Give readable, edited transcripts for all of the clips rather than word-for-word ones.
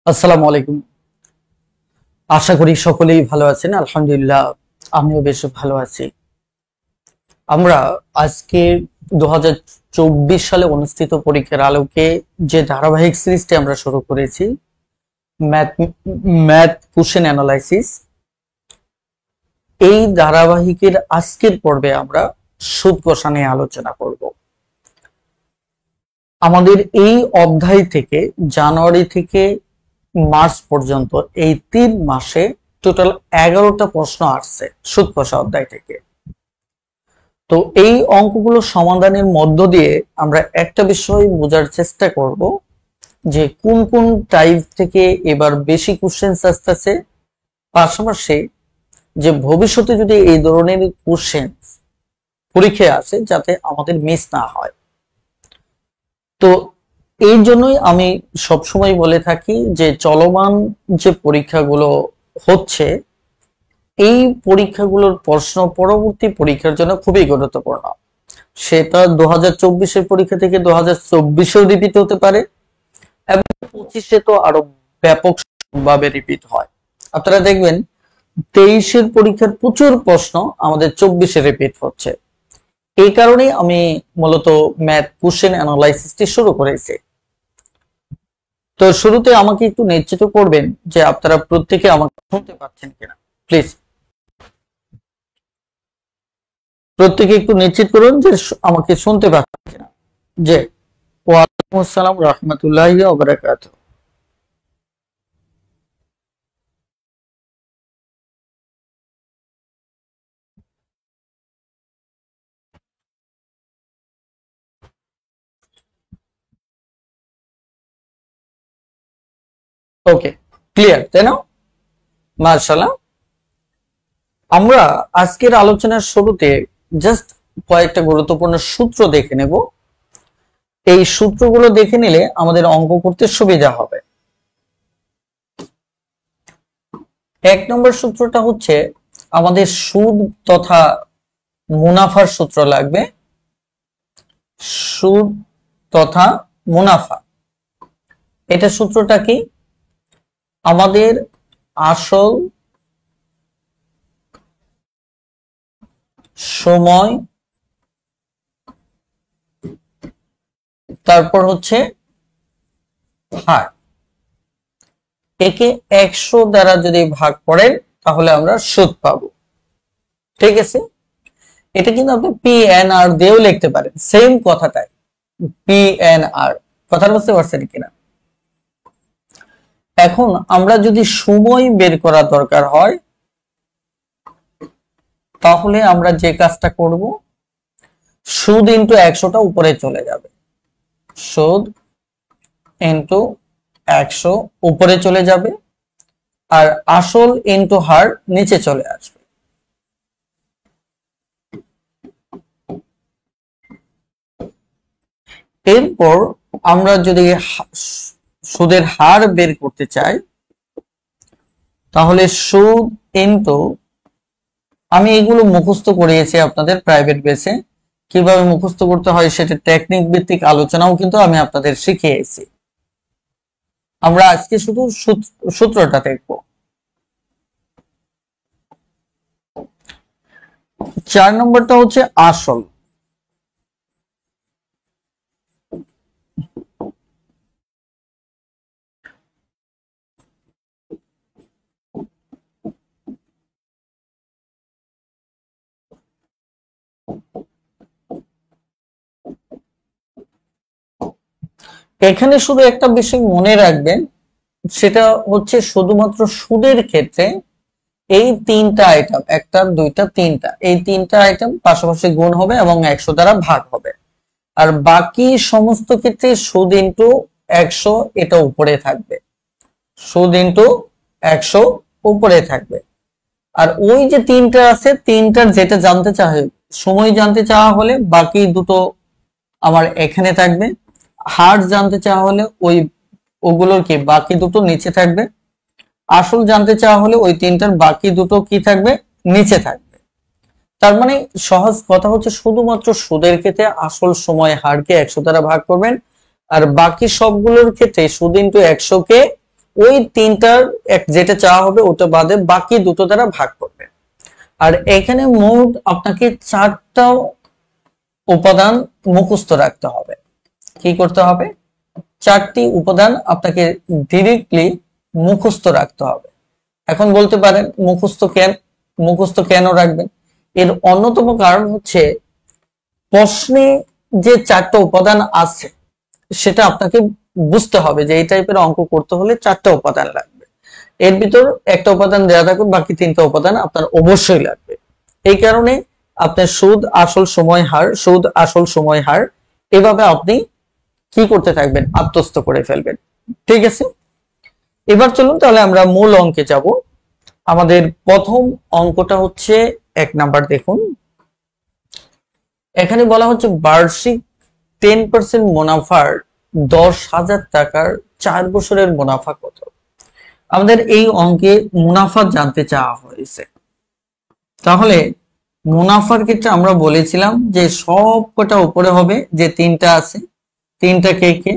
আসসালামু আলাইকুম। আশা করি সকলেই ভালো আছেন। আলহামদুলিল্লাহ, আমিও বেশ ভালো আছি। আমরা আজকে 2024 সালে অনুষ্ঠিত পরীক্ষার আলোকে যে ধারাবাহিক সিরিজটি আমরা শুরু করেছি, ম্যাথ ম্যাথ কোশ্চেন অ্যানালাইসিস, এই ধারাবাহিকের আজকের পর্বে আমরা সুদ কষা নিয়ে আলোচনা করব। আমাদের এই অধ্যায় থেকে জানুয়ারি থেকে মার্চ পর্যন্ত এই 3 মাসে টোটাল 11টা প্রশ্ন আসছে সুদ কষা অধ্যায় থেকে। তো এই অঙ্কগুলো সমাধানের মধ্য দিয়ে আমরা একটা বিষয় বোঝার চেষ্টা করব যে কোন কোন টাইপ থেকে এবার বেশি কোশ্চেন আসতেছে, পাশাপাশি যে ভবিষ্যতে যদি এই ধরনের কোশ্চেন পরীক্ষায় আসে যাতে আমাদের মিস না হয়। তো এই জন্যই আমি সবসময় বলে থাকি যে চলমান যে পরীক্ষাগুলো হচ্ছে, এই পরীক্ষাগুলোর প্রশ্ন পরবর্তী পরীক্ষার জন্য খুবই গুরুত্বপূর্ণ। সেটা 2024-এর পরীক্ষা থেকে 2024-এও রিপিট হতে পারে এবং 25-এ তো আরো ব্যাপকভাবে রিপিট হয়। আপনারা দেখবেন 23-এর পরীক্ষার প্রচুর প্রশ্ন আমাদের 24-এ রিপিট হচ্ছে। এই কারণেই আমি মূলত ম্যাথ কোশ্চেন অ্যানালাইসিসটি শুরু করেছি। তো শুরুতে আমাকে একটু নিশ্চিত করবেন যে আপনারা প্রত্যেকে আমাকে শুনতে পাচ্ছেন কিনা, প্লিজ প্রত্যেকে একটু নিশ্চিত করুন যে আমাকে শুনতে পাচ্ছেন কিনা। যে ওয়ালাইকুম আসসালাম রাহমাতুল্লাহি ওয়া বারাকাতুহু। ওকে, ক্লিয়ার তাই না? মাশাআল্লাহ। আমরা আজকের আলোচনার শুরুতে জাস্ট কয়েকটা গুরুত্বপূর্ণ সূত্র দেখে নেব। এই সূত্রগুলো দেখে নিলে আমাদের অঙ্ক করতে সুবিধা হবে। 1 নম্বর সূত্রটা হচ্ছে আমাদের সুদ তথা মুনাফার সূত্র লাগবে। সুদ তথা মুনাফা, এটা সূত্রটা কি? আমাদের আসল, সময়, তারপর হচ্ছে হার, একে 100 দ্বারা যদি ভাগ করেন তাহলে আমরা সুদ পাবো। ঠিক আছে, এটা কিন্তু আপনি PNR দিয়েও লিখতে পারেন, সেম কথাটাই PNR। কথা বুঝতে পারছেন কিনা? এখন আমরা যদি সময় বের করা দরকার হয় তাহলে আমরা যে কাজটা করব, সুদ ইন্টু 100টা উপরে চলে যাবে। সুদ ইন্টু 100 উপরে চলে যাবে, আর আসল ইন্টু হার নিচে চলে আসবে। এরপর আমরা যদি সুদের হার বের করতে চাই তাহলে সুদ ইন্টু, আমি এগুলো মুখস্থ করিয়েছি আপনাদের প্রাইভেট বেসে, কিভাবে মুখস্থ করতে হয় সেটা টেকনিক ভিত্তিক আলোচনাও কিন্তু আমি আপনাদের শিখিয়েছি। আমরা আজকে শুধু সূত্রটা দেখব। 4 নম্বরটা হচ্ছে আসল। এখানে শুধু একটা বিষয় মনে রাখবেন, সেটা হচ্ছে শুধুমাত্র সুদের ক্ষেত্রে এই 3টা আইটেম, 1টা 2টা 3টা, এই 3টা আইটেম পাশাপাশি গুণ হবে এবং 100 দ্বারা ভাগ হবে। আর বাকি সমস্ত ক্ষেত্রে সুদ ইন্টু 100 এটা উপরে থাকবে, সুদ ইন্টু 100 উপরে থাকবে। আর ওই যে 3টা আছে, 3টার যেটা জানতে চাই, সময় জানতে চাওয়া হলে বাকি দুটো আমার এখানে থাকবে, হার জানতে চাওয়া হলে ওগুলোর কি বাকি দুটো নিচে থাকবে, আসল জানতে চাওয়া হলে ওই 3টার বাকি দুটো কি থাকবে, নিচে থাকবে। তার মানে সহজ কথা হচ্ছে শুধুমাত্র সুদের ক্ষেত্রে আসল, সময়, হারকে 100 দ্বারা ভাগ করবেন, আর বাকি সবগুলোর ক্ষেত্রে সুদ ইন্টু 100 কে ওই তিনটার যেটা চাওয়া হবে ওটা বাদে বাকি দুটো দ্বারা ভাগ করবে। আর এখানে মোট আপনাকে 4টা উপাদান মুখস্থ রাখতে হবে। কি করতে হবে? 4টি উপাদান আপনাকে ডিরেক্টলি মুখস্থ রাখতে হবে। এখন বলতে পারেন মুখস্থ কেন রাখবেন? এর অন্যতম কারণ হচ্ছে প্রশ্নে যে 4টা উপাদান আছে সেটা আপনাকে বুঝতে হবে যে এই টাইপের অঙ্ক করতে হলে 4টা উপাদান লাগবে। এর ভিতর একটা উপাদান দেওয়া থাকুক, বাকি 3টা উপাদান আপনার অবশ্যই লাগবে। এই কারণে আপনার সুদ আসল সময় হার, সুদ আসল সময় হার, এভাবে আপনি কি করতে থাকবেন? আত্মস্থ করে ফেলবেন। ঠিক আছে, এবার চলুন তাহলে আমরা মূল অঙ্কে যাব। আমাদের প্রথম অঙ্কটা হচ্ছে 1 নাম্বার। দেখুন এখানে বলা হচ্ছে বার্ষিক 10% মুনাফার 10,000 টাকার 4 বছরের মুনাফা কত? আমাদের এই অঙ্কে মুনাফা জানতে চাওয়া হয়েছে। তাহলে মুনাফার ক্ষেত্রে আমরা বলেছিলাম যে সব কটা উপরে হবে, যে 3টা আছে, 3টা কে কে?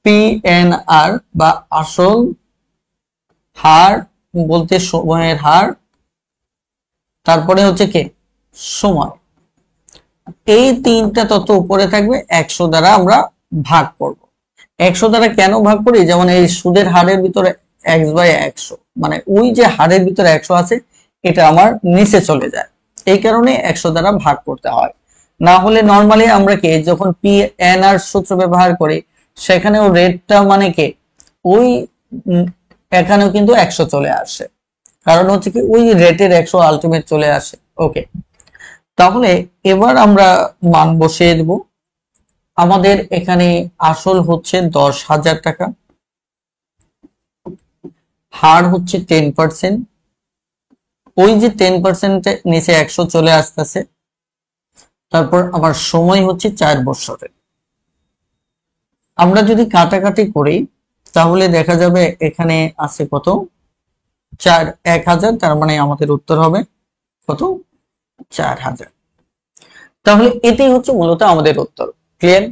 PNR বা আসল হার বলতে সময়ের হার, তারপরে হচ্ছে কে? সময়। এই 3টা তথ্য উপরে থাকবে, 100 দ্বারা আমরা ভাগ করব। 100 দ্বারা কেন ভাগ করি? যেমন এই সুদের হারের ভিতরে x/100, মানে ওই যে হারের ভিতরে 100 আছে এটা আমার নিচে চলে যায়, এই কারণে 100 দ্বারা ভাগ করতে হয়। না হলে নরমালি আমরা কে যখন PNR সূত্র ব্যবহার করি সেখানেও রেটটা মানে কে ওই এখানেও কিন্তু 100 চলে আসে, কারণ হচ্ছে কি ওই রেটের 100 আলটিমেট চলে আসে। ওকে, তাহলে এবার আমরা মান বসিয়ে দেব। আমাদের এখানে আসল হচ্ছে 10,000 টাকা, হার হচ্ছে 10%, ওই যে 10% নিচে 100 চলে আসতেছে, তারপর আমার সময় হচ্ছে 4 বছরের। আমরা যদি কাটাকাটি করি তাহলে দেখা যাবে এখানে আছে কত? 1000, তার মানে আমাদের উত্তর হবে কত? 4000। তাহলে এটাই হচ্ছে মূলত আমাদের উত্তর। ক্লিয়ার?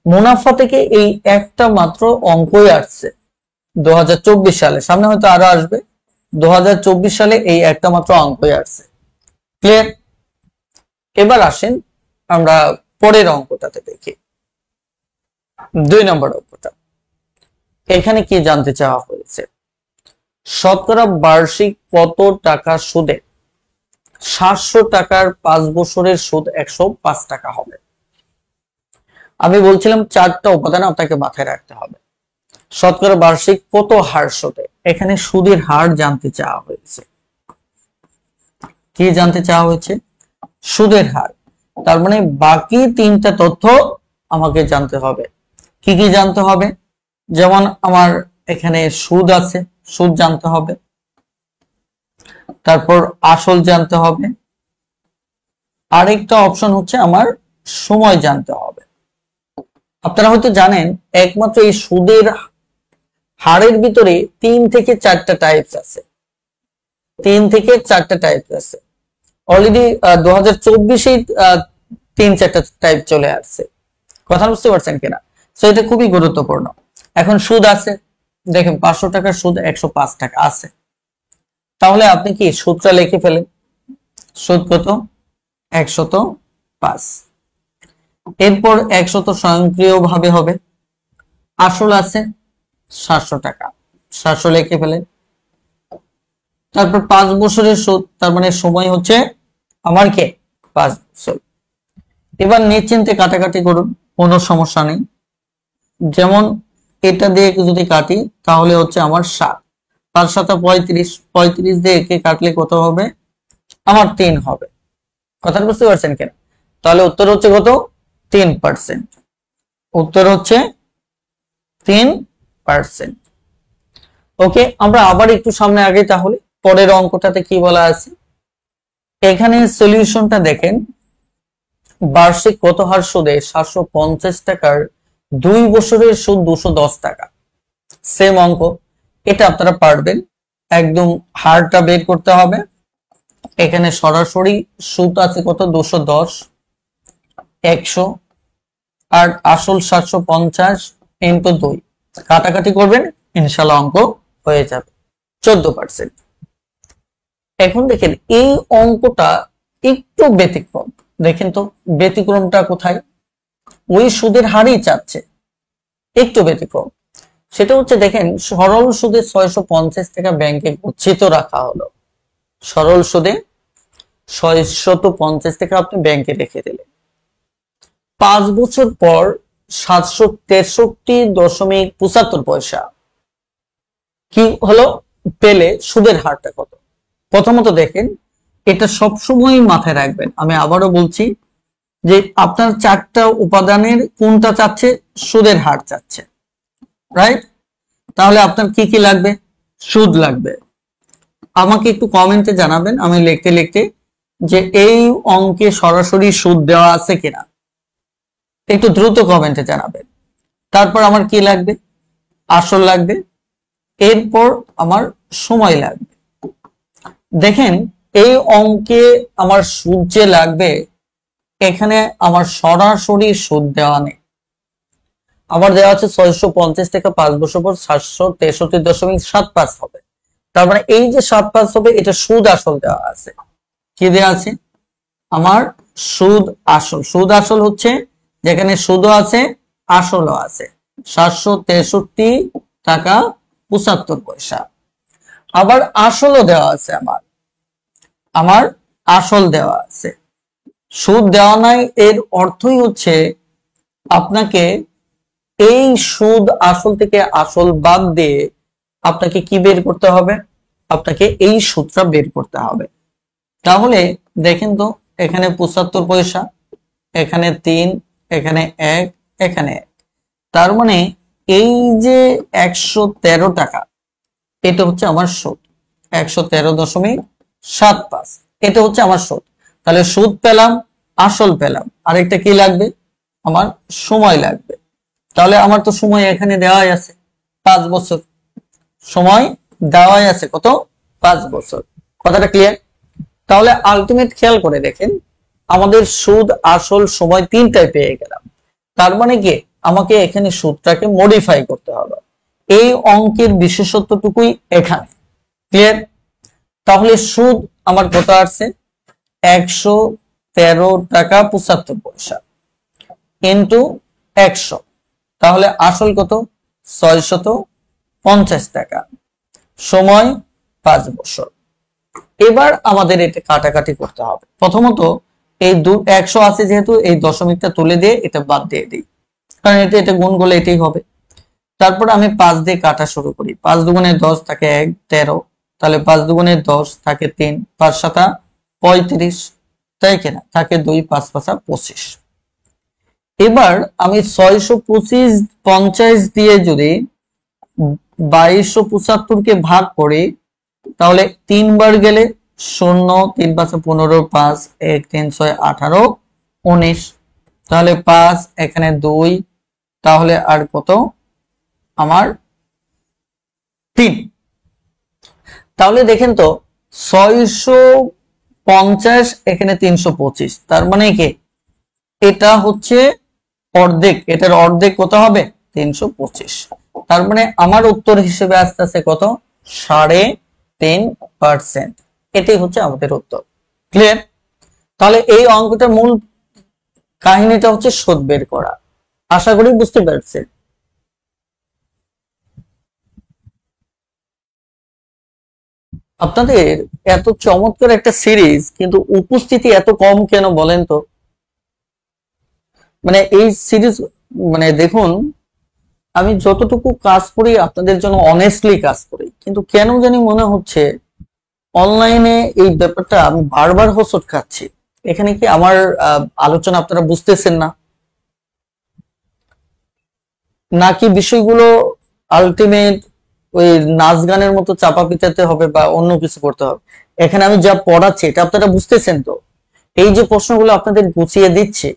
মুনাফা থেকে এই একটা মাত্র অঙ্কই আসছে 2024 সালে, সামনে হয়তো আরো আসবে। 2024 সালে এই একটা মাত্র অঙ্কই আসছে। ক্লিয়ার? এবার আসেন আমরা পরের অঙ্কটাতে দেখি। 2 নম্বর অঙ্কটা, এখানে কি জানতে চাওয়া হয়েছে? শতকরা বার্ষিক কত টাকা সুদে 700 টাকার 5 বছরের সুদ 105 টাকা হবে? আমি বলছিলাম 4টা উপাদান আপনাকে মাথায় রাখতে হবে। শতকরা বার্ষিক কত হার সুদে, এখানে সুদের হার জানতে চাওয়া হয়েছে। কি জানতে চাওয়া হয়েছে? সুদের হার। তার মানে বাকি 3টা তথ্য আমাকে জানতে হবে। কি কি জানতে হবে? যেমন আমার এখানে সুদ আছে, সুদ জানতে হবে, তারপর আসল জানতে হবে, আরেকটা অপশন হচ্ছে আমার সময় জানতে হবে। আপনারা হয়তো জানেন একমাত্র এই সুদের হারের ভিতরে 3 থেকে 4টা টাইপস আছে, 3 থেকে 4টা টাইপস আছে। অলরেডি 2024-এ 3-4টা টাইপ চলে আসছে। কথা বুঝতে পারছেন কিনা? তো এটা খুবই গুরুত্বপূর্ণ। এখন সুদ আছে, দেখেন 500 টাকার সুদ 105 টাকা আছে। তাহলে আপনি কি সুদটা লিখে ফেলেন। সুদ কত? 105। এরপর 100 স্বয়ংক্রিয় ভাবে হবে। আসল আছে 700 টাকা, 700 লিখে ফেলেন। তারপর 5 বছরের সুদ, তার মানে সময় হচ্ছে আমার কে 5 বছর। এবার নিশ্চিন্তে কাটাকাটি করুন, কোনো সমস্যা নেই। যেমন এটা দিয়ে যদি কাটি তাহলে হচ্ছে আমার 7, 5 7 35, 35 দিয়ে একে কাটলে কত হবে? আমার 3 হবে। কথা বুঝতে পারছেন কেন? তাহলে উত্তর হচ্ছে কত? 3%। উত্তর হচ্ছে 3%। ওকে, আমরা আবার একটু সামনে আগে তাহলে পরের অঙ্কটাতে কি বলা আছে এখানে সলিউশনটা দেখেন। বার্ষিক কত হার সুদে 750 টাকার 2 বছরের সুদ 210 টাকা? সেম অঙ্ক, এটা আপনারা পারবেন। একদম হারটা বের করতে হবে। এখানে সরাসরি সুদ আছে কত? 210, 100 আর আসল 750 ইন্টু 2, কাটাকাটি করবেন, ইনশাল্লাহ অঙ্ক হয়ে যাবে 14%। এখন দেখেন এই অঙ্কটা একটু ব্যতিক্রম। দেখেন তো ব্যতিক্রমটা কোথায়, ওই সুদের হারই চাচ্ছে, একটু ব্যতিক্রম। সেটা হচ্ছে দেখেন সরল সুদে 650 টাকা ব্যাংকে গচ্ছিত রাখা হলো, সরল সুদে 650 টাকা আপনি ব্যাংকে রেখে দিলেন। 5 বছর পর 763.75 কি হলো পেলে সুদের হারটা কত? প্রথমত দেখেন এটা সবসময় মাথায় রাখবেন, আমি আবারও বলছি যে আপনার 4টা উপাদানের কোনটা চাচ্ছে, সুদের হার চাচ্ছে, রাইট? তাহলে আপনার কি কি লাগবে, সুদ লাগবে। আমাকে একটু কমেন্টে জানাবেন, আমি লিখতে লিখতে যে এই অঙ্কে সরাসরি সুদ দেওয়া আছে কিনা, একটু দ্রুত কমেন্টে জানাবেন। তারপর আমার কি লাগবে, আসল লাগবে, এরপর আমার সময় লাগবে। দেখেন এই অঙ্কে আমার সুদ যে লাগবে, এখানে আমার সরাসরি সুদ দেওয়া নেই, আবার দেওয়া আছে 650 টাকা 5 বছর পর 763.75 হবে। তার মানে এই যে 75 হবে এটা সুদ আসল দেওয়া আছে। কি দেওয়া আছে, আমার সুদ আসল, সুদ আসল হচ্ছে যেখানে সুদও আছে আসলও আছে 763 টাকা 75 পয়সা। আবার আসলও দেওয়া আছে, আমার আসল দেওয়া আছে, সুদ দেওয়া নাই। এর অর্থই হচ্ছে আপনাকে এই সুদ আসল থেকে আসল বাদ দিয়ে আপনাকে কি বের করতে হবে, আপনাকে এই সুদটা বের করতে হবে। তাহলে দেখেন তো এখানে 75 পয়সা, এখানে 3, এখানে 1, এখানে 1, তার মানে এই যে 113 টাকা এটা হচ্ছে আমার সুদ, 113.75 এটা হচ্ছে আমার সুদ। তাহলে সুদ পেলাম, আসল পেলাম, আরেকটা কি লাগবে, আমার সময় লাগবে। তাহলে আমার তো সময় এখানে দেওয়াই আছে 5 বছর, সময় দেওয়াই আছে কত, 5 বছর। কথাটা ক্লিয়ার? তাহলে আলটিমেট খেয়াল করে দেখেন আমাদের সুদ আসল সময় 3টাই পেয়ে গেলাম। তার মানে কি আমাকে এখানে সুদটাকে মডিফাই করতে হবে, এই অঙ্কের বিশেষত্বটুকুই এখানে। ক্লিয়ার? তাহলে সুদ আমার কত আসছে, 113 টাকা 75 পয়সা ইন্টু 100, তাহলে আসল কত, 650 টাকা, সময় 5 বছর। এবার আমাদের এটা কাটাকাটি করতে হবে। প্রথমত এই 100 আছে যেহেতু এই দশমিকটা তুলে দিয়ে এটা বাদ দিয়ে দিই, কারণ এটা গুণ করলে এটাই হবে। তারপর আমি 5 দিয়ে কাটা শুরু করি, 5 দুগুণে 10 থাকে 1, 13, তাহলে 5 দুগুণে 10 থাকে 3, 5 7 35, তাই কিনা, থাকে 2, 5 5 25। এবার আমি 650 দিয়ে যদি 2275 কে ভাগ করি, তাহলে 3 বার গেলে 0, 3 5 15, 5 1 3 6 18 19, তাহলে 5 এখানে 2, তাহলে আর কত আমার 3। তাহলে দেখেন তো 650 এখানে 325, তার মানে কি এটা হচ্ছে অর্ধেক, এটার অর্ধেক কত হবে, 325। তার মানে আমার উত্তর হিসেবে আসতে আছে কত, 3.5%। এটাই হচ্ছে আমাদের উত্তর। ক্লিয়ার? তাহলে এই অঙ্কটার মূল কাহিনীটা হচ্ছে সুদ বের করা। আশা করি বুঝতে পারছেন। আপনাদের এত চমৎকার একটা সিরিজ কিন্তু উপস্থিতি এত কম কেন বলেন তো? মানে এই সিরিজ মানে দেখুন আমি যতটুকু কাজ করি আপনাদের জন্য অনেস্টলি কাজ করি, কিন্তু কেন জানি মনে হচ্ছে অনলাইনে এই ব্যাপারটা আমি বারবার হোঁচট খাচ্ছি। এখানে কি আমার আলোচনা আপনারা বুঝতেছেন না, নাকি বিষয়গুলো আলটিমেট ওই নাচ গানের মতো চাপা পিটাতে হবে বা অন্য কিছু করতে হবে? এখানে আমি যা পড়াচ্ছি এটা আপনারা বুঝতেছেন তো? এই যে প্রশ্নগুলো আপনাদের গুছিয়ে দিচ্ছে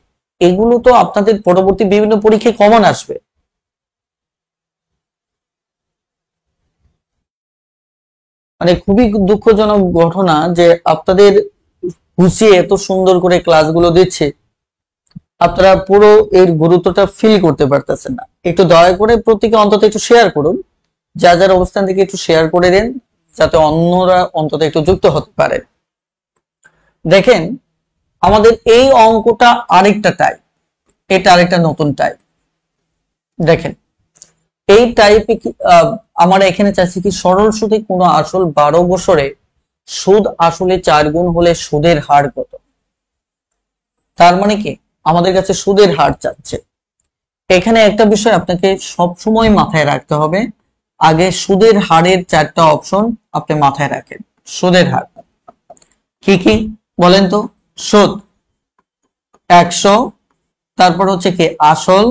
এগুলো তো আপনাদের পরবর্তী বিভিন্ন পরীক্ষায় কমন আসবে। মানে খুবই দুঃখজনক ঘটনা যে আপনাদের গুছিয়ে এত সুন্দর করে ক্লাসগুলো দিচ্ছে, আপনারা পুরো এর গুরুত্বটা ফিল করতে পারতেছেন না। একটু দয়া করে প্রত্যেকে অন্তত একটু শেয়ার করুন, যার যার অবস্থান থেকে একটু শেয়ার করে দেন, যাতে অন্যরা অন্তত একটু যুক্ত হতে পারে। দেখেন আমাদের এই অঙ্কটা আরেকটা টাইপ, এটা আরেকটা নতুন টাইপ। দেখেন এই টাইপে আমরা এখানে চাচ্ছি কি সরল সুদে কোনো আসল 12 বছরে সুদ আসলে 4 গুণ হলে সুদের হার কত। তার মানে কি আমাদের কাছে সুদের হার চাচ্ছে। এখানে একটা বিষয় আপনাকে সবসময় মাথায় রাখতে হবে, আগে সুদের হারের 4টা অপশন আপনি মাথায় রাখেন। সুদের হার কি কি বলেন তো? সুদ 100, তারপর হচ্ছে কি আসল,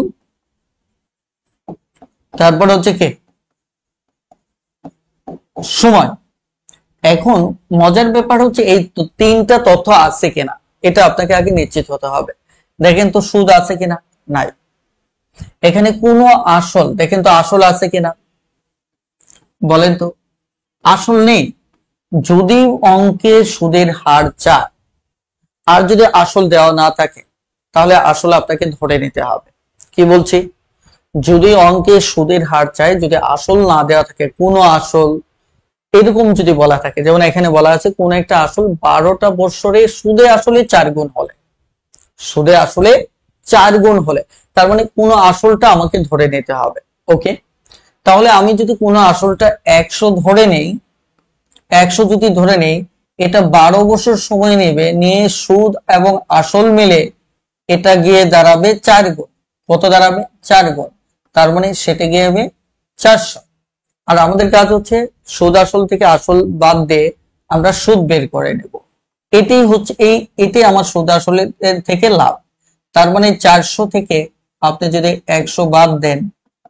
তারপর হচ্ছে কি সময়। এখন মজার ব্যাপার হচ্ছে এই তিনটা তথ্য আছে কিনা এটা আপনাকে আগে নিশ্চিত হতে হবে। দেখেন তো সুদ আছে কিনা, নাই। এখানে কোনো আসল, দেখেন তো আসল আছে কিনা, বলেন তো আসল নেই। যদি অঙ্কে সুদের হার চায় আর যদি আসল দেওয়া না থাকে তাহলে আসল আপনাকে ধরে নিতে হবে। কি বলছি, যদি অঙ্কে সুদের হার চায়, যদি আসল না দেওয়া থাকে, কোনো আসল এরকম যদি বলা থাকে, যেমন এখানে বলা আছে কোন একটা আসল 12টা বছরে সুদে আসলে 4 গুণ হলে, সুদে আসলে 4 গুণ হলে, তার মানে কোন আসলটা আমাকে ধরে নিতে হবে। ওকে, তাহলে আমি যদি কোন আসলটা 100 ধরে নেই, 100 যদি ধরে নেই, এটা 12 বছর সময় নেবে, নিয়ে সুদ এবং আসল মিলে এটা গিয়ে দাঁড়াবে 4 গুণ। কত দাঁড়াবে? 4 গুণ। তার মানে সেটা গিয়ে হবে 400। আর আমাদের কাজ হচ্ছে সুদ আসল থেকে আসল বাদ দিয়ে আমরা সুদ বের করে নেব। এটাই হচ্ছে এটাই আমার সুদ আসলের থেকে লাভ। তার মানে 400 থেকে আপনি যদি 100 বাদ দেন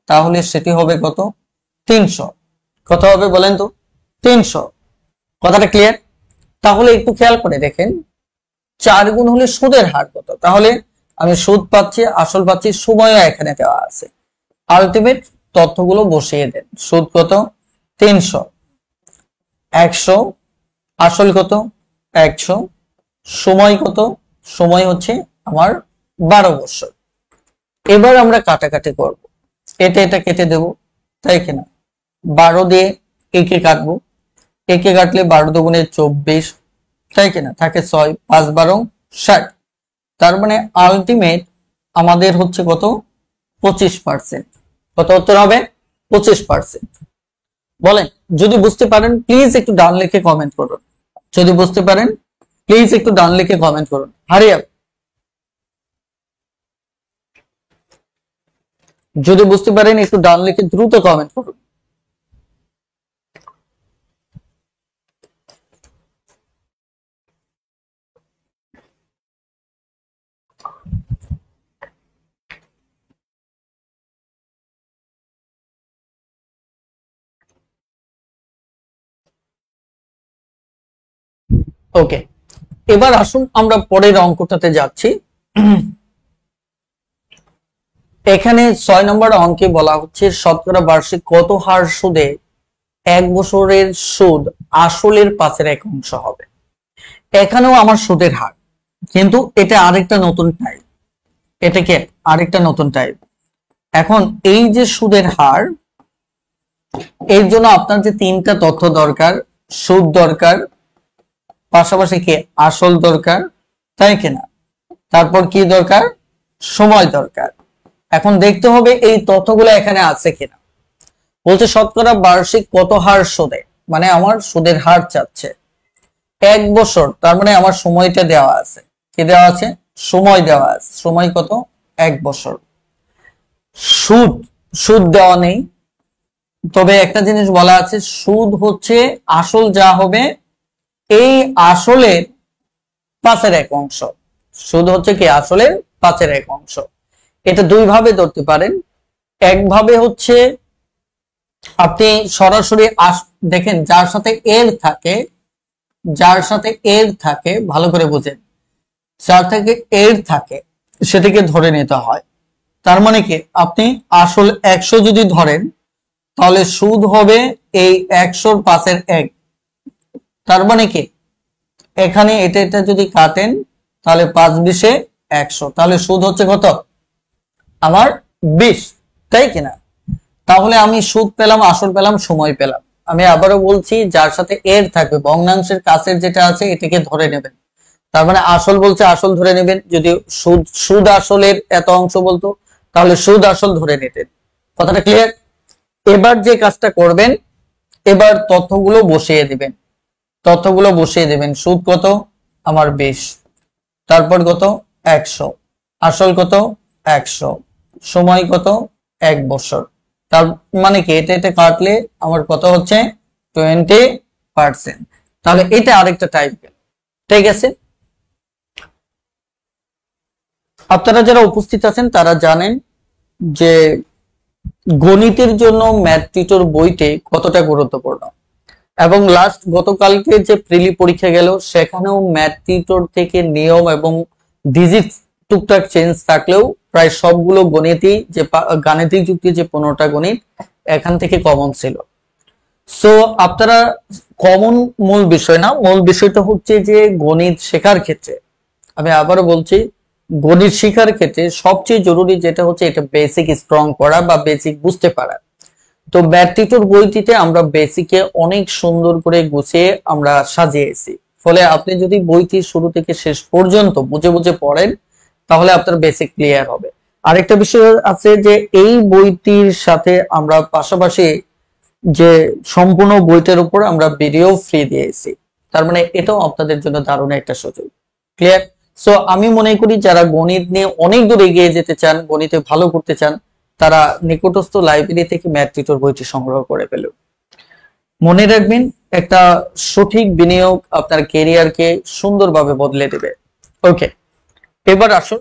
তাহলে সেটি হবে কত? 300। কত হবে বলেন তো? 300। কথাটা ক্লিয়ার? তাহলে একটু খেয়াল করে দেখেন 4 গুণ হলে সুদের হার কত। তাহলে আমি সুদ পাচ্ছি, আসল পাচ্ছি, সময়ও এখানে দেওয়া আছে। আলটিমেট তথ্যগুলো বসিয়ে দেন। সুদ কত? 300, 100, আসল কত? 100, সময় কত? সময় হচ্ছে আমার 12 বছর। এবার আমরা কাটাকাটি করব, এটা এটা কেটে দেব, তাই কিনা? 12 দিয়ে একে কাটবো, একে কাটলে 12 দুগুণে 24, তাই কিনা? থাকে 6, 5 12 60। তার মানে আলটিমেট আমাদের হচ্ছে কত? 25%। কত উত্তর হবে? 25%। বলেন, যদি বুঝতে পারেন প্লিজ একটু ডান লিখে কমেন্ট করুন। যদি বুঝতে পারেন প্লিজ একটু ডান লিখে কমেন্ট করুন। Hurry up. যদি বুঝতে পারেন একটু ডান লিখে দ্রুত কমেন্ট করুন। ওকে, এবার আসুন আমরা পরের অঙ্কটাতে যাচ্ছি। এখানে 6 নম্বর অঙ্কে বলা হচ্ছে শতকরা বার্ষিক কত হার সুদে 1 বছরের সুদ আসলের 5/1 হবে। এখানেও আমার সুদের হার, কিন্তু এটা আরেকটা নতুন টাইপ। এটাকে আরেকটা নতুন টাইপ। এখন এই যে সুদের হার, এর জন্য আপনার যে 3টা তথ্য দরকার, সুদ দরকার, পাশাপাশি কি আসল দরকার, তাই কিনা? তারপর কি দরকার? সময় দরকার। এখন দেখতে হবে এই তথ্যগুলো এখানে আছে কিনা। বলছে শতকরা বার্ষিক কত হার সুদে, মানে আমার সুদের হার চাচ্ছে 1 বছর, তার মানে আমার সময়টা দেওয়া আছে। কি দেওয়া আছে? সময় দেওয়া আছে। সময় কত? 1 বছর। সুদ, সুদ দেওয়া নেই, তবে একটা জিনিস বলা আছে, সুদ হচ্ছে আসল যা হবে এই আসলের 5/1। সুদ হচ্ছে কি আসলের 5/1। এটা দুই ভাবে ধরতে পারেন। একভাবে হচ্ছে আপনি সরাসরি দেখেন যার সাথে এর থাকে, যার সাথে এর থাকে, ভালো করে বুঝেন, যার থেকে এর থাকে সেটাকে ধরে নিতে হয়। তার মানে কি আপনি আসল 100 যদি ধরেন তাহলে সুদ হবে এই 100-র 5/1। তার মানে কি এখানে এটা এটা যদি কাটেন তাহলে 5-20-এ 100, তাহলে সুদ হচ্ছে কত? আমার 20, তাই কিনা? তাহলে আমি সুদ পেলাম, আসল পেলাম, সময় পেলাম। আমি আবারও বলছি, যার সাথে এর থাকবে ভগ্নাংশের কাছের যেটা আছে এটাকে ধরে নেবেন। তার মানে আসল বলছে আসল ধরে নেবেন। যদি সুদ সুদ আসলের এত অংশ বলতো তাহলে সুদ আসল ধরে নিতেন। কথাটা ক্লিয়ার? এবার যে কাজটা করবেন, এবার তথ্যগুলো বসিয়ে দিবেন। তথ্যগুলো বসিয়ে দিবেন। সুদ কত? আমার 20। তারপর কত? 100। আসল কত? 100। সময় কত? 1 বছর। তার মানে কি, এটা এটা কাটলে আমার কত হচ্ছে? 20%। তাহলে এটা আরেকটা টাইপ গেল। ঠিক আছে, আপনারা যারা উপস্থিত আছেন তারা জানেন যে গণিতের জন্য ম্যাথ টিউটর বইতে কতটা গুরুত্বপূর্ণ। এবং লাস্ট গতকালকে যে প্রিলি পরীক্ষা গেল সেখানেও ম্যাথ টিউটর থেকে নিয়ম এবং ডিজিট টুকটাক চেঞ্জ থাকলেও প্রায় সবগুলো গণিতই, যে গাণিতিক যুক্তি যে 15টা গণিত এখান থেকে কমন ছিল। সো আপনারা কমন মূল বিষয় না, মূল বিষয়টা হচ্ছে যে গণিত শেখার ক্ষেত্রে, আমি আবারও বলছি, গণিত শেখার ক্ষেত্রে সবচেয়ে জরুরি যেটা হচ্ছে এটা বেসিক স্ট্রং করা বা বেসিক বুঝতে পারা। তো ম্যাথ টিউটর বইটিতে আমরা বেসিকে অনেক সুন্দর করে গুছিয়ে আমরা সাজিয়েছি। ফলে আপনি যদি বইটি শুরু থেকে শেষ পর্যন্ত বুঝে বুঝে পড়েন তাহলে আপনার বেসিক ক্লিয়ার হবে। আরেকটা বিষয় আছে যে এই বইটির সাথে আমরা পাশাপাশি যে সম্পূর্ণ বইটার উপর আমরা ভিডিও ফ্রি দিয়েছি। তার মানে এটাও আপনাদের জন্য দারুণ একটা সুযোগ। ক্লিয়ার? সো আমি মনে করি যারা গণিত নিয়ে অনেক দূর এগিয়ে যেতে চান, গণিতে ভালো করতে চান, তারা নিকটস্থ লাইব্রেরি থেকে ম্যাথ টিউটর বইটি সংগ্রহ করে ফেল। মনে রাখবেন, একটা সঠিক বিনিয়োগ আপনার ক্যারিয়ারকে সুন্দরভাবে বদলে দেবে। ওকে, এবার আসুন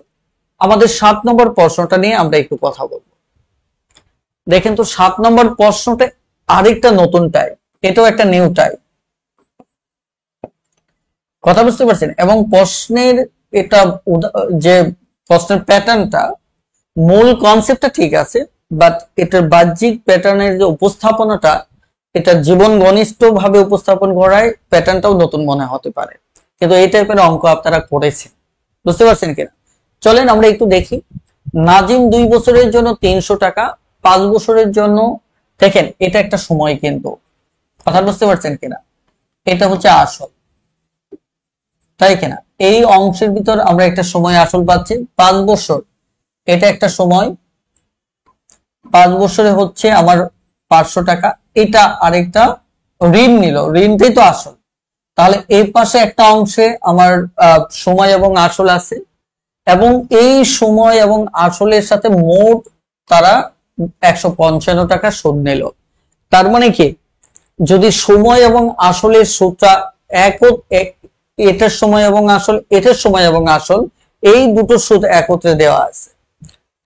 আমাদের 7 নম্বর প্রশ্নটা নিয়ে আমরা একটু কথা বলবো। দেখেন তো 7 নম্বর প্রশ্নটা আরেকটা নতুন টাইপ, এটাও একটা নিউ টাইপ। কথা বুঝতে পারছেন? এবং প্রশ্নের এটা যে প্রশ্নের প্যাটার্নটা, মূল কনসেপ্টটা ঠিক আছে, বাট এটার বাহ্যিক প্যাটার্নের যে উপস্থাপনাটা, এটা জীবন ঘনিষ্ঠ ভাবে উপস্থাপন করায় প্যাটার্নটাও নতুন মনে হতে পারে, কিন্তু এই টাইপের অঙ্ক আপনারা করেছেন। বুঝতে পারছেন কিনা? চলেন আমরা একটু দেখি। নাজিম 2 বছরের জন্য 300 টাকা, 5 বছরের জন্য, দেখেন এটা একটা সময়, কিন্তু কথা বুঝতে পারছেন কিনা, এটা হচ্ছে আসল, তাই কিনা? এই অংশের ভিতর আমরা একটা সময় আসল পাচ্ছি 5 বছর, এটা একটা সময়। 5 বছরে হচ্ছে আমার 500 টাকা, এটা আরেকটা ঋণ নিল, ঋণটাই তো আসল। তাহলে এই পাশে একটা অংশে আমার সময় এবং আসল আছে, এবং এই সময় এবং আসলের সাথে মোট তারা 155 টাকা সুদ নিল। তার মানে কি, যদি সময় এবং আসলের সুদটা এটার সময় এবং আসল, এটার সময় এবং আসল, এই দুটো সুদ একত্রে দেওয়া আছে।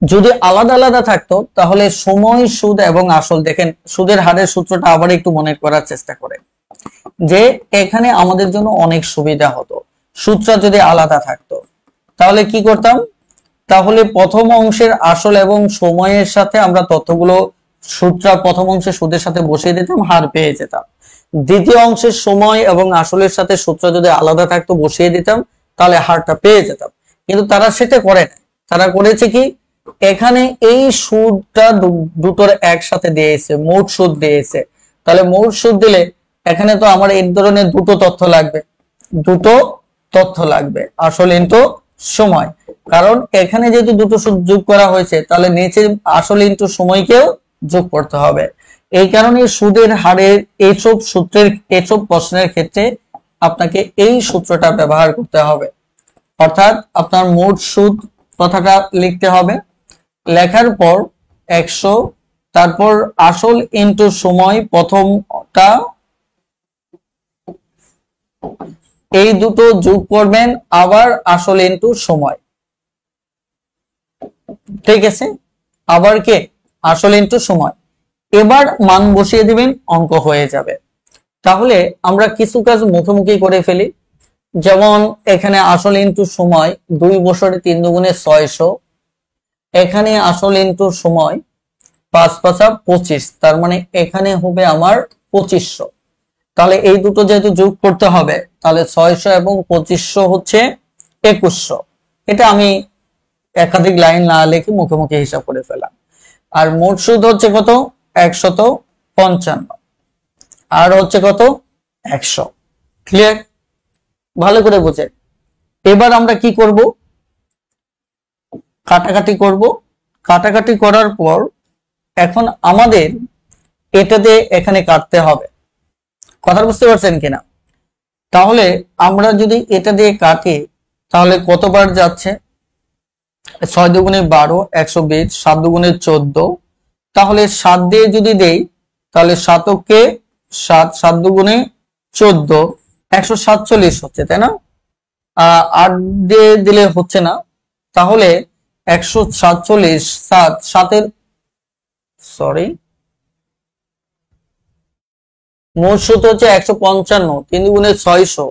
যদি আলাদা আলাদা থাকতো তাহলে সময়, সুদ এবং আসল, দেখেন সুদের হারের সূত্রটা আবার একটু মনে করার চেষ্টা করেন, যে এখানে আমাদের জন্য অনেক সুবিধা হতো সূত্রটা যদি আলাদা থাকতো। তাহলে কি করতাম? তাহলে প্রথম অংশের আসল এবং সময়ের সাথে আমরা তথ্যগুলো সূত্র প্রথম অংশে সুদের সাথে বসিয়ে দিতাম, হার পেয়ে যেতাম। দ্বিতীয় অংশের সময় এবং আসলের সাথে সূত্র যদি আলাদা থাকতো বসিয়ে দিতাম, তাহলে হারটা পেয়ে যেতাম। কিন্তু তারা সেটা করে না। তারা করেছে কি, এখানে এই সুদটা দুটোর একসাথে দিয়েছে, মোট সুদ দিয়েছে। তাহলে মোট সুদ দিলে এখানে তো আমার এই ধরনের দুটো তথ্য লাগবে, দুটো তথ্য লাগবে, আসল ইনটু সময়। কারণ এখানে যেহেতু দুটো সুদ যোগ করা হয়েছে, তাহলে নিচে আসল ইনটু সময়কেও যোগ করতে হবে। এই কারণে সুদের হারের এইসব সূত্রের, এইসব প্রশ্নের ক্ষেত্রে আপনাকে এই সূত্রটা ব্যবহার করতে হবে। অর্থাৎ আপনার মোট সুদ কথাটা লিখতে হবে, লেখার পর 100, তারপর আসল ইনটু সময় প্রথমটা, এই দুটো যোগ করবেন, আবার আসল ইনটু সময়। ঠিক আছে? আবার কে? আসল ইনটু সময়। এবার মান বসিয়ে দিবেন, অঙ্ক হয়ে যাবে। তাহলে আমরা কিছু কাজ মুখোমুখি করে ফেলি। যেমন এখানে আসল ইনটু সময় 2 বছরে 3 দুগুণে 600, এখানে আসল ইনটু সময় 5 5 25, তার মানে এখানে হবে আমার 2500। তাহলে এই দুটো যেহেতু যোগ করতে হবে, তাহলে 600 এবং 2500 হচ্ছে 2100। এটা আমি একাধিক লাইন না লিখে মুখে মুখে হিসাব করে ফেলাম। আর মোট সুদ হচ্ছে কত? 155 আর হচ্ছে কত 100। ক্লিয়ার? ভালো করে বুঝেন। এবার আমরা কি করব, কাটাকাটি করব। কাটাকাটি করার পর এখন আমাদের এটাতে এখানে কাটতে হবে। কথা বুঝতে পারছেন কিনা? তাহলে আমরা যদি এটা দিয়ে কাটি তাহলে কতবার যাচ্ছে, 6 দুগুণে 12, 120, 7 দুগুণে 14, তাহলে 7 দিয়ে যদি দেই তাহলে 7 কে 7, 7 দুগুণে 14, 147 হচ্ছে, তাই না? 8 দিয়ে দিলে হচ্ছে না, তাহলে 147, 7 সরি মোট সূত্র হচ্ছে 155, 3 দুগুণে 600,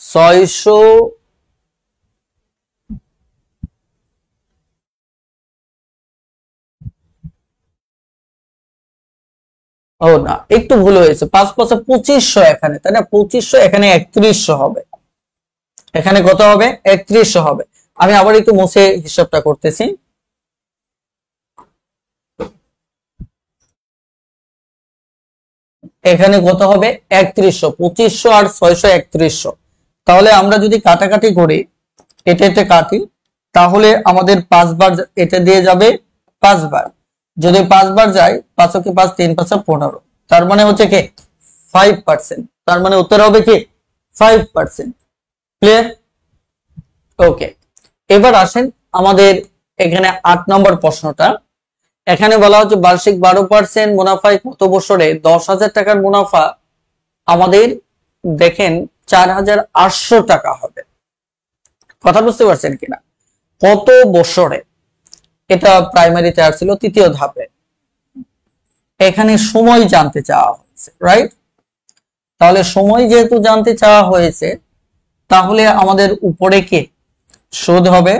600 ও না, একটু ভুল হয়েছে, 5 5 2500 এখানে, তাই না? 2500 এখানে 3100 হবে। এখানে কত হবে? 3100 হবে। আমি আবার একটু মুছে হিসাবটা করতেছি। এখানে কত হবে? 3100, 2500 আর 600 3100। তাহলে আমরা যদি কাটাকাটি করি, এটা কাটি, তাহলে আমাদের 5 বার এটা দিয়ে যাবে, 5 বার। যদি 5 বার যায়, 5 কে 5, 3 5 15, তার মানে হচ্ছে কি 5%। তার মানে উত্তর হবে কি 5%। ক্লিয়ার? ওকে, এবার আসেন আমাদের এখানে 8 নম্বর প্রশ্নটা। এখানে বলা হচ্ছে বার্ষিক 12% মুনাফায় কত বছরে 10,000 টাকার মুনাফা আমাদের দেখেন 4,800 টাকা হবে। কথা বুঝতে পারছেন কিনা? কত বছরে? এটা প্রাইমারিতে আসছিল তৃতীয় ধাপে। এখানে সময় জানতে চাওয়া হয়েছে, রাইট? তাহলে সময় যেহেতু জানতে চাওয়া হয়েছে, তাহলে আমাদের উপরে কি সুদ হবে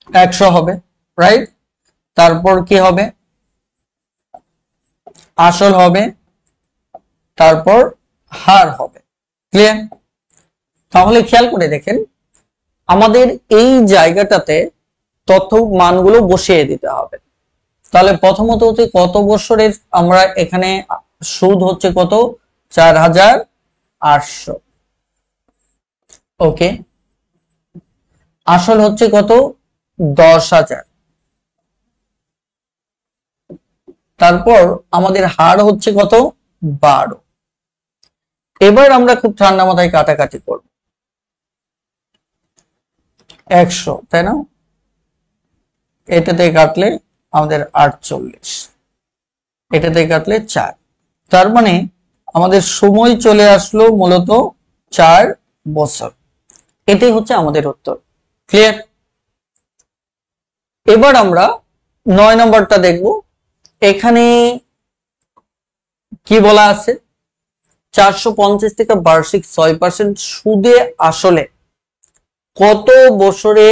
100 হবে, রাইট? তারপর কি হবে? আসল হবে, তারপর হার হবে। ক্লিয়ার? তাহলে খেয়াল করে দেখেন, আমাদের এই জায়গাটাতে তথ্য মানগুলো বসিয়ে দিতে হবে। তাহলে প্রথমত হচ্ছে কত বছরের, আমরা এখানে সুদ হচ্ছে কত 4,800। ওকে, আসল হচ্ছে কত 10,000। তারপর আমাদের হার হচ্ছে কত 12। এবার আমরা খুব ঠান্ডা মাথায় কাটাকাটি করব। 100, তাই না? এটাতে কাটলে আমাদের 48, এটাতে কাটলে 4। তার মানে আমাদের সময় চলে আসলো মূলত 4 বছর। এটাই হচ্ছে আমাদের উত্তর। ক্লিয়ার? এবার আমরা 9 নম্বরটা দেখব। এখানে কি বলা আছে? 450 থেকে বার্ষিক 6% সুদে আসলে কত বছরে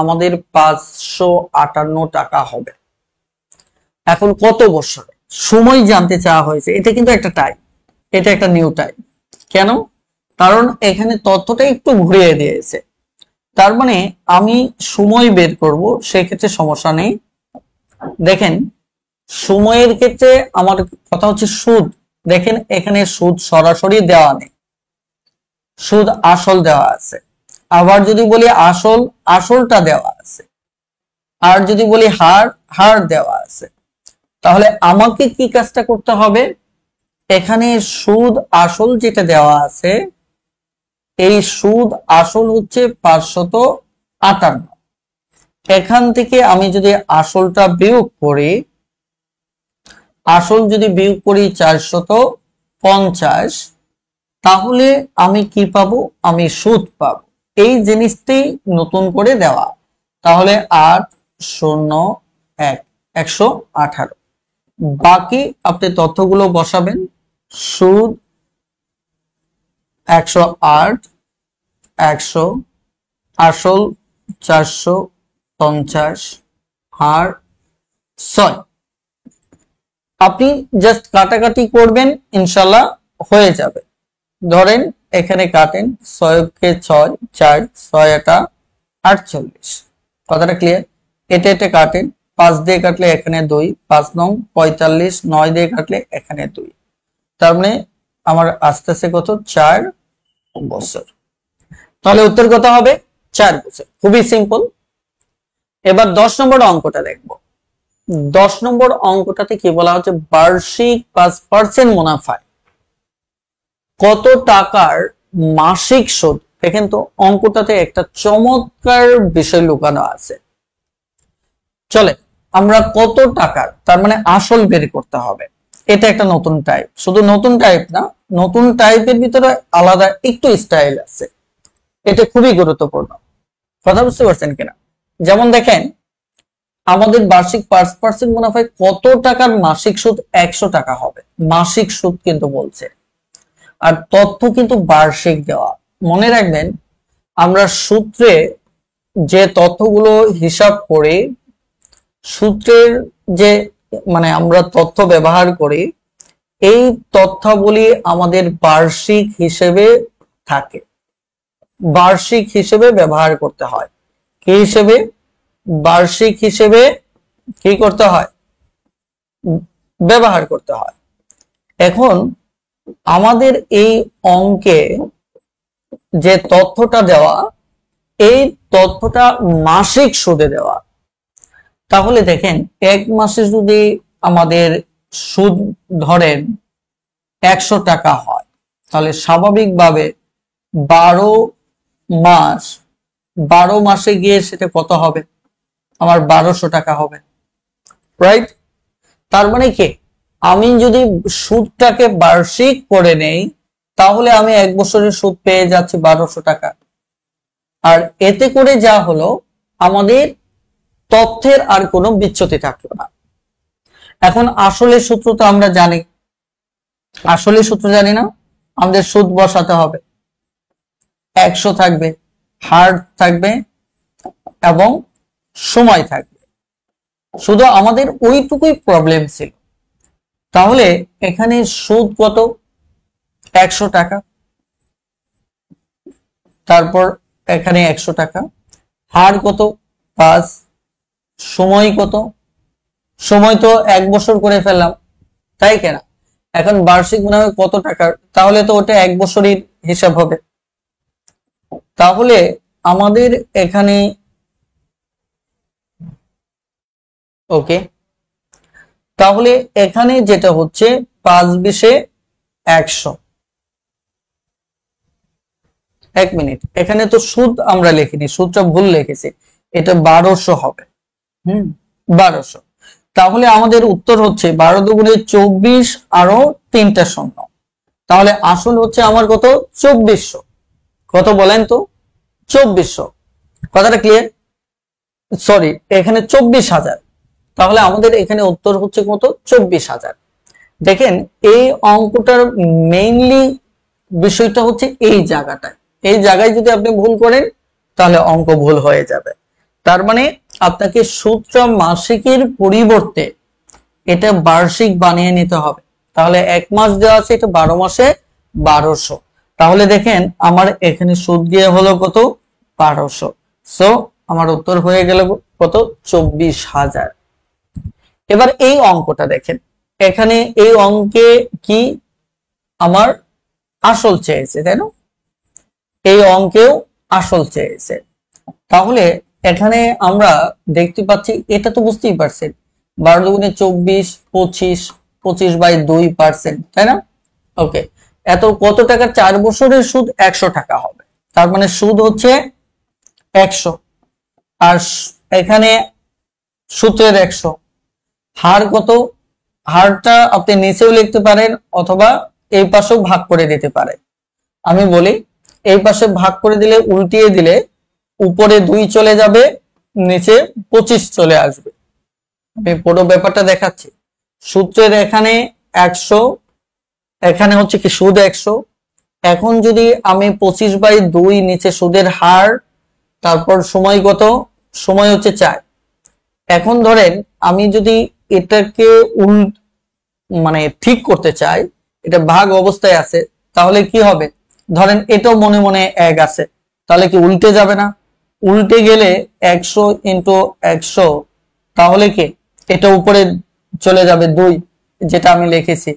আমাদের 558 টাকা হবে। এখন কত বছরে সময় জানতে চাওয়া হয়েছে, এটা কিন্তু একটা টাইম, এটা একটা নিউ টাইম। কেন? কারণ এখানে তথ্যটা একটু ঘুরিয়ে দিয়েছে। তার মানে আমি সময় বের করব, সেক্ষেত্রে সমস্যা নেই। দেখেন সময়ের ক্ষেত্রে আমার কথা হচ্ছে সুদ। দেখেন এখানে সুদ সরাসরি দেওয়া নেই, সুদ আসল দেওয়া আছে। আবার যদি বলি আসল, আসলটা দেওয়া আছে। আর যদি বলি হার, হার দেওয়া আছে। তাহলে আমাকে কি কাজটা করতে হবে? এখানে সুদ আসল যেটা দেওয়া আছে, এই সুদ আসল হচ্ছে 558। এখান থেকে আমি যদি আসলটা বিয়োগ করি, আসল যদি বিয়োগ করি 450, তাহলে আমি কি পাবো? আমি সুদ পাবো। এই জিনিসটি নতুন করে দেওয়া। তাহলে 801, 118। বাকি আপনি তথ্যগুলো বসাবেন। সুদ 108, 100, আসল 450, হার 6। আপনি জাস্ট কাটাকাটি করবেন, ইনশাল্লাহ হয়ে যাবে। ধরেন এখানে কাটেন, 6 কে 6, 4, 6 এটা 48। কথাটা ক্লিয়ার? এটা কাটেন, 5 দিয়ে কাটলে এখানে 2, 5 নং 45, 9 দিয়ে কাটলে এখানে 2, তার মানে আমার আস্তে আস্তে কত 4 বছর। তাহলে উত্তর কত হবে 4 বছর। খুবই সিম্পল। এবার 10 নম্বর অঙ্কটা দেখব। 10 নম্বর অঙ্কটাতে কি বলা হচ্ছে, বার্ষিক 5% মুনাফায় কত টাকার মাসিক সুদ। দেখেন তো অঙ্কটাতে একটা চমৎকার বিষয় লুকানো আছে। চলে আমরা কত টাকার, তার মানে আসল বের করতে হবে। এটা একটা নতুন টাইপ, শুধু নতুন টাইপ না, নতুন টাইপের ভিতরে আলাদা একটু স্টাইল আছে। এটা খুবই গুরুত্বপূর্ণ। কথা বুঝতে পারছেন কিনা? যেমন দেখেন আমাদের বার্ষিক 5% মুনাফায় কত টাকার মাসিক সুদ 100 টাকা হবে। মাসিক সুদ কিন্তু বলছে, আর তথ্য কিন্তু বার্ষিক দেওয়া। মনে রাখবেন আমরা সূত্রে যে তথ্যগুলো হিসাব করি, সূত্রের যে মানে আমরা তথ্য ব্যবহার করি, এই তথ্যাবলী আমাদের বার্ষিক হিসেবে থাকে, বার্ষিক হিসেবে ব্যবহার করতে হয়। কি হিসেবে? বার্ষিক হিসেবে কি করতে হয়? ব্যবহার করতে হয়। এখন আমাদের এই অঙ্কে যে তথ্যটা দেওয়া, এই তথ্যটা মাসিক সুদে দেওয়া। তাহলে দেখেন এক মাসে যদি আমাদের সুদ ধরেন 100 টাকা হয়, তাহলে স্বাভাবিকভাবে 12 মাসে গিয়ে সেটা কত হবে? আমার 1200 টাকা হবে, রাইট? তার মানে কি, আমি যদি সুদটাকে বার্ষিক করে নেই তাহলে আমি 1 বছরের সুদ পেয়ে যাচ্ছি 1200 টাকা। আর এতে করে যা হলো, আমাদের তথ্যের আর কোনো বিচ্যুতি থাকলো না। এখন আসলে সূত্র তো আমরা জানি, আসলে সূত্র জানি না, আমাদের সুদ বসাতে হবে। 100 থাকবে, হার থাকবে এবং সময় থাকবে। শুধু আমাদের ওইটুকুই প্রবলেম ছিল। তাহলে এখানে সুদ কত? 100 টাকা। তারপর এখানে 100 টাকা, হার কত? 5। সময় কত? সময় তো 1 বছর করে ফেললাম, তাই কেনা? এখন বার্ষিক মুনাফা কত টাকার, তাহলে তো ওটা 1 বছরের হিসাব হবে। তাহলে আমাদের এখানে ওকে, তাহলে এখানে যেটা হচ্ছে 5 20 100। 1 মিনিট, এখানে তো সুদ আমরা লিখিনি, সুদটা ভুল লিখেছি, এটা 1200 হবে। 1200। তাহলে আমাদের উত্তর হচ্ছে 12 দুগুণে 24 আরো 3টা শূন্য। তাহলে আসল হচ্ছে আমার কত? 2400। কত বলেন তো? 2400। কথাটা ক্লিয়ার? সরি, এখানে 24,000। তাহলে আমাদের এখানে উত্তর হচ্ছে কত? 24,000। দেখেন এই অঙ্কটার মেইনলি বিষয়টা হচ্ছে এই জায়গাটায়। এই জায়গায় যদি আপনি ভুল করেন তাহলে অঙ্ক ভুল হয়ে যাবে। তার মানে আপনাকে সুদটা মাসিকের পরিবর্তে এটা বার্ষিক বানিয়ে নিতে হবে। তাহলে 1 মাস দেওয়া আছে, এটা 12 মাসে 1200। তাহলে দেখেন আমার এখানে সুদ গিয়ে হলো কত? 1200। সো আমার উত্তর হয়ে গেল কত? 24,000। এবার এই অঙ্কটা দেখেন, এখানে এই অঙ্কে কি আমার আসল চেয়েছে, তাই না? এই অঙ্কেও আসল চেয়েছে। তাহলে এখানে আমরা দেখতে পাচ্ছি, এটা তো বুঝতেই পারছেন 12 দুগুণে 24, 25, 25/2%, তাই না? ওকে, এত কত টাকা? 4 বছরের সুদ 100 টাকা হবে। তার মানে সুদ হচ্ছে 100, আর এখানে সূত্রের 100। হার কত? হারটা আপনি নিচেও লিখতে পারেন অথবা এই পাশেও ভাগ করে দিতে পারেন। আমি বলি এই পাশে ভাগ করে দিলে, উল্টিয়ে দিলে উপরে 2 চলে যাবে, নিচে 25 চলে আসবে। আমি পুরো ব্যাপারটা দেখাচ্ছি। সূত্রের এখানে 100, এখানে হচ্ছে কি সুদ 100। এখন যদি আমি 25/2, নিচে সুদের হার, তারপর সময় কত? সময় হচ্ছে 4। এখন ধরেন আমি যদি এটাকে মানে ঠিক করতে চাই, এটা ভাগ অবস্থায় আছে, তাহলে কি হবে? ধরেন এটাও মনে মনে 1 আছে, তাহলে কি উল্টে যাবে না? উল্টে গেলে 100 × 100 তাহলে কি এটা উপরে চলে যাবে 2, যেটা আমি লিখেছি,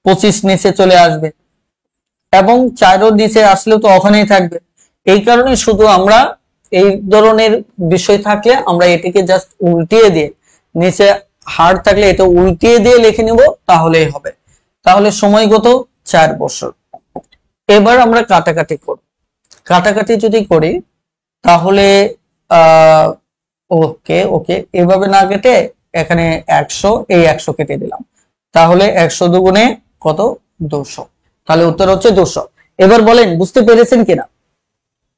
25 নিচে চলে আসবে, এবং 4ও নিচে আসলেও তো ওখানেই থাকবে। এই কারণে শুধু আমরা এই ধরনের বিষয় থাকলে আমরা এটাকে জাস্ট উল্টিয়ে দিয়ে, নিচে হার থাকলে এটা উল্টিয়ে দিয়ে লিখে নিব, তাহলেই হবে। তাহলে সময় কত? 4 বছর। এবার আমরা কাটাকাটি করব। কাটাকাটি যদি করি তাহলে ওকে ওকে, এভাবে না কেটে এখানে 100, এই 100 কেটে দিলাম, তাহলে 100 দুগুণে কত? 200। তাহলে উত্তর হচ্ছে 200। এবার বলেন বুঝতে পেরেছেন কিনা,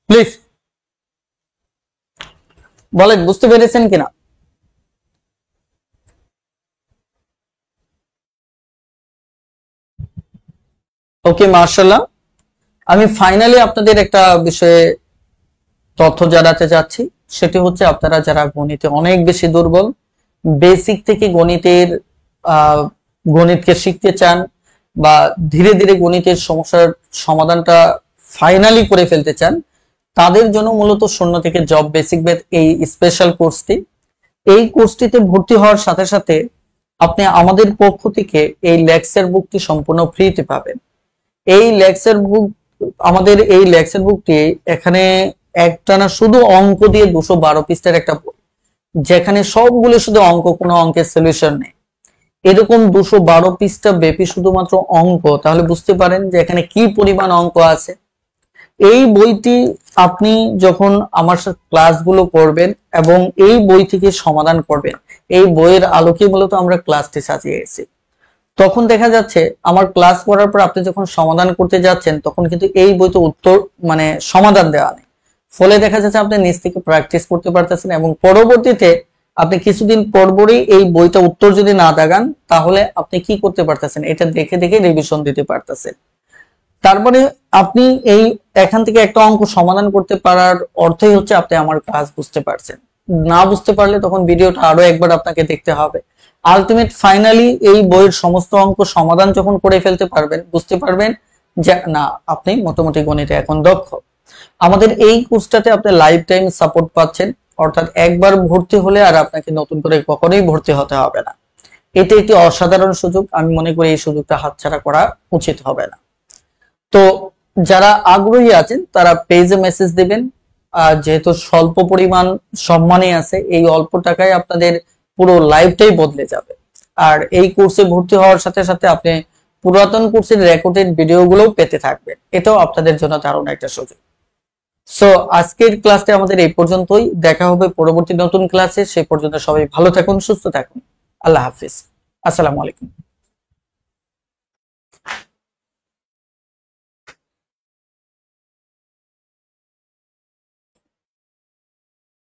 প্লিজ বলেন বুঝতে পেরেছেন কিনা। ওকে, মার্শাল্লাহ। আমি ফাইনালি আপনাদের একটা বিষয়ে তথ্য জানাতে চাচ্ছি, সেটি হচ্ছে আপনারা যারা গণিতে অনেক বেশি দুর্বল, বেসিক থেকে গণিতের গণিতকে শিখতে চান, বা ধীরে ধীরে গণিতের সমস্যার সমাধানটা ফাইনালি করে ফেলতে চান, তাদের জন্য মূলত শূন্য থেকে জব বেসিক ম্যাথ এই স্পেশাল কোর্সটি। এই কোর্সটিতে ভর্তি হওয়ার সাথে সাথে আপনি আমাদের পক্ষ থেকে এই লেকচার বুকটি সম্পূর্ণ ফ্রিতে পাবেন। এই লেকচার বুক, আমাদের এই লেকচার বুকটি এখানে একটানা শুধু অঙ্ক দিয়ে 212 পৃষ্ঠার একটা বই, যেখানে সবগুলো শুধু অঙ্ক, কোনো অঙ্কের সলিউশন নেই। এরকম 212 পৃষ্ঠা ব্যাপী শুধুমাত্র অঙ্ক, তাহলে বুঝতে পারেন যে এখানে কি পরিমাণ অঙ্ক আছে। এই বইটি আপনি যখন আমার সাথে ক্লাসগুলো করবেন এবং এই বই থেকে সমাধান করবেন, এই বইয়ের আলোকে মূলত আমরা ক্লাসটি সাজিয়েছি, তখন দেখা যাচ্ছে আমার ক্লাস করার পর আপনি যখন সমাধান করতে যাচ্ছেন, তখন কিন্তু এই বইতে উত্তর মানে সমাধান দেওয়া নেই। ফলে দেখা যাচ্ছে আপনি নিজ থেকে প্র্যাকটিস করতে পারতেছেন, এবং পরবর্তীতে আপনি কিছুদিন পরপরই এই বইটা উত্তর যদি না দাগান, তাহলে আপনি কি করতে পারতেছেন, এটা দেখে দেখে রিভিশন দিতে পারতেছেন। তারপরে আপনি এই এখান থেকে একটা অঙ্ক সমাধান করতে পারার অর্থই হচ্ছে আপনি আমার কাজ বুঝতে পারছেন। না বুঝতে পারলে তখন ভিডিওটা আরো একবার আপনাকে দেখতে হবে। আলটিমেট ফাইনালি এই বইয়ের সমস্ত অঙ্ক সমাধান যখন করে ফেলতে পারবেন, বুঝতে পারবেন যে না, আপনি মোটামুটি গণিতে এখন দক্ষ। আমাদের এই কোর্সটাতে আপনি লাইফ টাইম সাপোর্ট পাচ্ছেন, অর্থাৎ একবার ভর্তি হলে আর আপনাকে নতুন করে কখনোই ভর্তি হতে হবে না। এটা একটি অসাধারণ সুযোগ, আমি মনে করি এই সুযোগটা হাতছাড়া করা উচিত হবে না। তো যারা আগ্রহী আছেন তারা পেজে মেসেজ দিবেন। যেহেতু স্বল্প পরিমাণ সম্মানই আছে, এই অল্প টাকায় আপনাদের পুরো লাইফটাই বদলে যাবে। আর এই কোর্সে ভর্তি হওয়ার সাথে সাথে আপনি পুরাতন কোর্সের রেকর্ডেড ভিডিওগুলোও পেতে থাকবেন, এটাও আপনাদের জন্য দারুণ একটা সুযোগ। সো আজকের ক্লাসটা আমাদের এই পর্যন্তই, দেখা হবে পরবর্তী নতুন ক্লাসে। সেই পর্যন্ত সবাই ভালো থাকুন, সুস্থ থাকুন। আল্লাহ হাফিজ, আসসালামু আলাইকুম।